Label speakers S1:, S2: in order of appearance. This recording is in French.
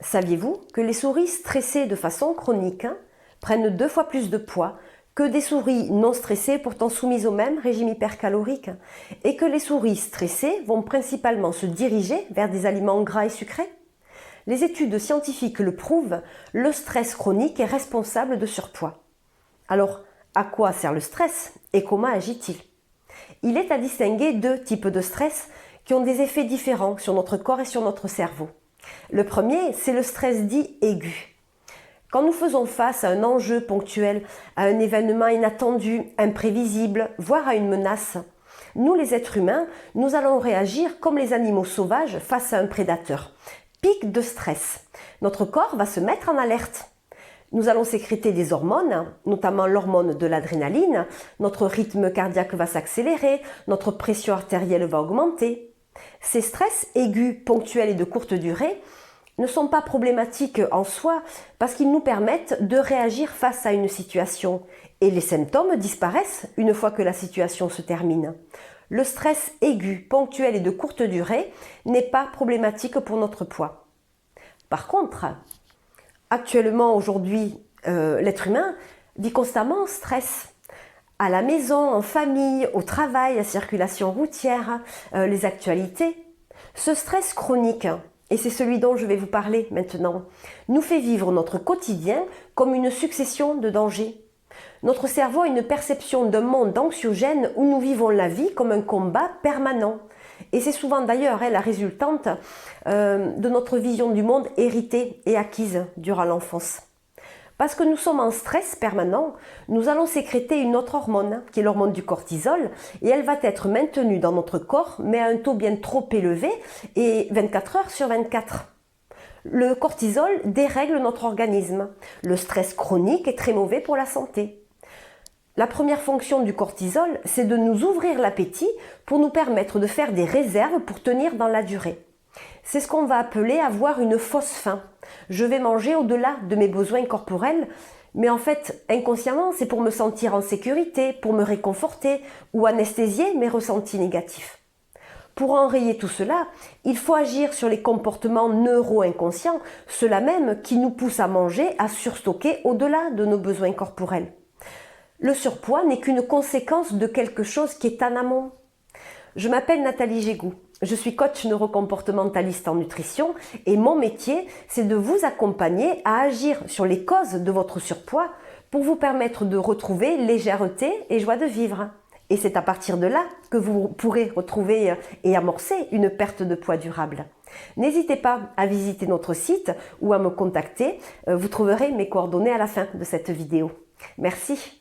S1: Saviez-vous que les souris stressées de façon chronique prennent 2 fois plus de poids que des souris non stressées pourtant soumises au même régime hypercalorique et que les souris stressées vont principalement se diriger vers des aliments gras et sucrés? Les études scientifiques le prouvent, le stress chronique est responsable de surpoids. Alors, à quoi sert le stress et comment agit-il? Il est à distinguer 2 types de stress qui ont des effets différents sur notre corps et sur notre cerveau. Le premier, c'est le stress dit aigu. Quand nous faisons face à un enjeu ponctuel, à un événement inattendu, imprévisible, voire à une menace, nous les êtres humains, nous allons réagir comme les animaux sauvages face à un prédateur. Pic de stress. Notre corps va se mettre en alerte. Nous allons sécréter des hormones, notamment l'hormone de l'adrénaline, notre rythme cardiaque va s'accélérer, notre pression artérielle va augmenter. Ces stress aigus, ponctuels et de courte durée ne sont pas problématiques en soi parce qu'ils nous permettent de réagir face à une situation et les symptômes disparaissent une fois que la situation se termine. Le stress aigu, ponctuel et de courte durée n'est pas problématique pour notre poids. Par contre, actuellement, aujourd'hui, l'être humain vit constamment en stress. À la maison, en famille, au travail, la circulation routière, les actualités. Ce stress chronique, et c'est celui dont je vais vous parler maintenant, nous fait vivre notre quotidien comme une succession de dangers. Notre cerveau a une perception d'un monde anxiogène où nous vivons la vie comme un combat permanent. Et c'est souvent d'ailleurs la résultante de notre vision du monde héritée et acquise durant l'enfance. Parce que nous sommes en stress permanent, nous allons sécréter une autre hormone, qui est l'hormone du cortisol, et elle va être maintenue dans notre corps, mais à un taux bien trop élevé, et 24 heures sur 24. Le cortisol dérègle notre organisme. Le stress chronique est très mauvais pour la santé. La première fonction du cortisol, c'est de nous ouvrir l'appétit pour nous permettre de faire des réserves pour tenir dans la durée. C'est ce qu'on va appeler avoir une fausse faim. Je vais manger au-delà de mes besoins corporels, mais en fait, inconsciemment, c'est pour me sentir en sécurité, pour me réconforter ou anesthésier mes ressentis négatifs. Pour enrayer tout cela, il faut agir sur les comportements neuro-inconscients, ceux-là même qui nous poussent à manger, à surstocker au-delà de nos besoins corporels. Le surpoids n'est qu'une conséquence de quelque chose qui est en amont. Je m'appelle Nathalie Gégou. Je suis coach neurocomportementaliste en nutrition et mon métier, c'est de vous accompagner à agir sur les causes de votre surpoids pour vous permettre de retrouver légèreté et joie de vivre. Et c'est à partir de là que vous pourrez retrouver et amorcer une perte de poids durable. N'hésitez pas à visiter notre site ou à me contacter. Vous trouverez mes coordonnées à la fin de cette vidéo. Merci.